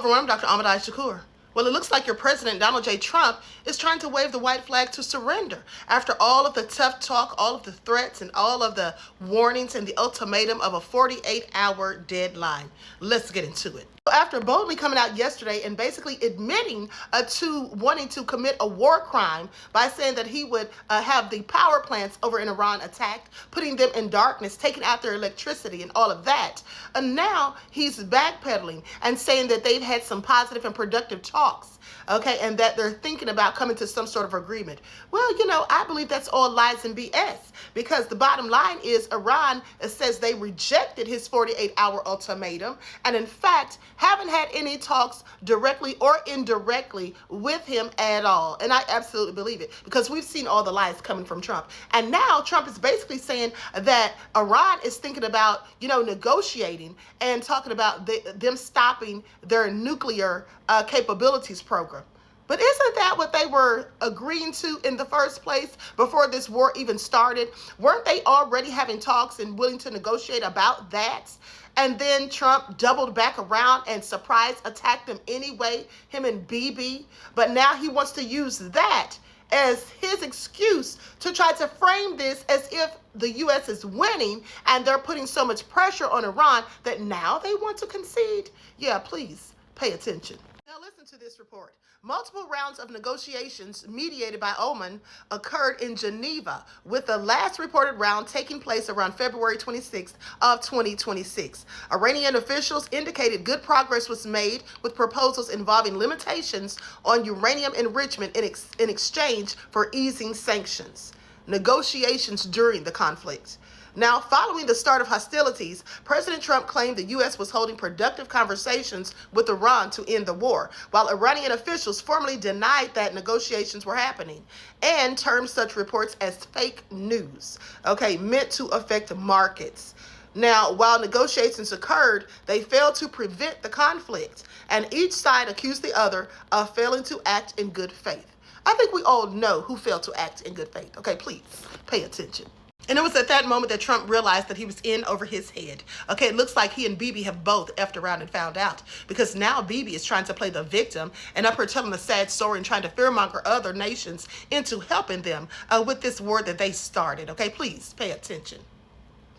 Welcome home, Dr. Ahmadai Shakur. Well, it looks like your president, Donald J. Trump, is trying to wave the white flag to surrender after all of the tough talk, all of the threats, and all of the warnings and the ultimatum of a 48-hour deadline. Let's get into it. After boldly coming out yesterday and basically admitting to wanting to commit a war crime by saying that he would have the power plants over in Iran attacked, putting them in darkness, taking out their electricity and all of that. And now he's backpedaling and saying that they've had some positive and productive talks, okay, and that they're thinking about coming to some sort of agreement. Well, you know, I believe that's all lies and BS, because the bottom line is Iran says they rejected his 48-hour ultimatum and in fact haven't had any talks directly or indirectly with him at all. And I absolutely believe it, because we've seen all the lies coming from Trump. And now Trump is basically saying that Iran is thinking about, you know, negotiating and talking about them stopping their nuclear capabilities program. But isn't that what they were agreeing to in the first place before this war even started? Weren't they already having talks and willing to negotiate about that? And then Trump doubled back around and surprise attacked them anyway, him and Bibi. But now he wants to use that as his excuse to try to frame this as if the U.S. is winning and they're putting so much pressure on Iran that now they want to concede. Yeah, please pay attention. Now listen to this report. Multiple rounds of negotiations mediated by Oman occurred in Geneva, with the last reported round taking place around February 26th of 2026. Iranian officials indicated good progress was made with proposals involving limitations on uranium enrichment in exchange for easing sanctions. Negotiations during the conflict. Now, following the start of hostilities, President Trump claimed the U.S. was holding productive conversations with Iran to end the war, while Iranian officials formally denied that negotiations were happening and termed such reports as fake news, okay, meant to affect markets. Now, while negotiations occurred, they failed to prevent the conflict, and each side accused the other of failing to act in good faith. I think we all know who failed to act in good faith. Okay, please pay attention. And it was at that moment that Trump realized that he was in over his head. Okay, it looks like he and Bibi have both effed around and found out, because now Bibi is trying to play the victim and up here telling a sad story and trying to fearmonger other nations into helping them with this war that they started. Okay, please pay attention.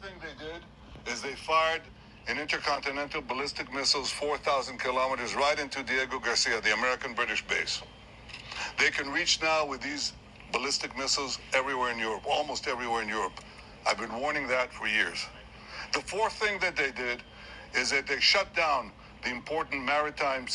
The thing they did is they fired an intercontinental ballistic missiles 4,000 kilometers right into Diego Garcia, the American-British base. They can reach now with these ballistic missiles everywhere in Europe, almost everywhere in Europe. I've been warning that for years. The fourth thing that they did is that they shut down the important maritime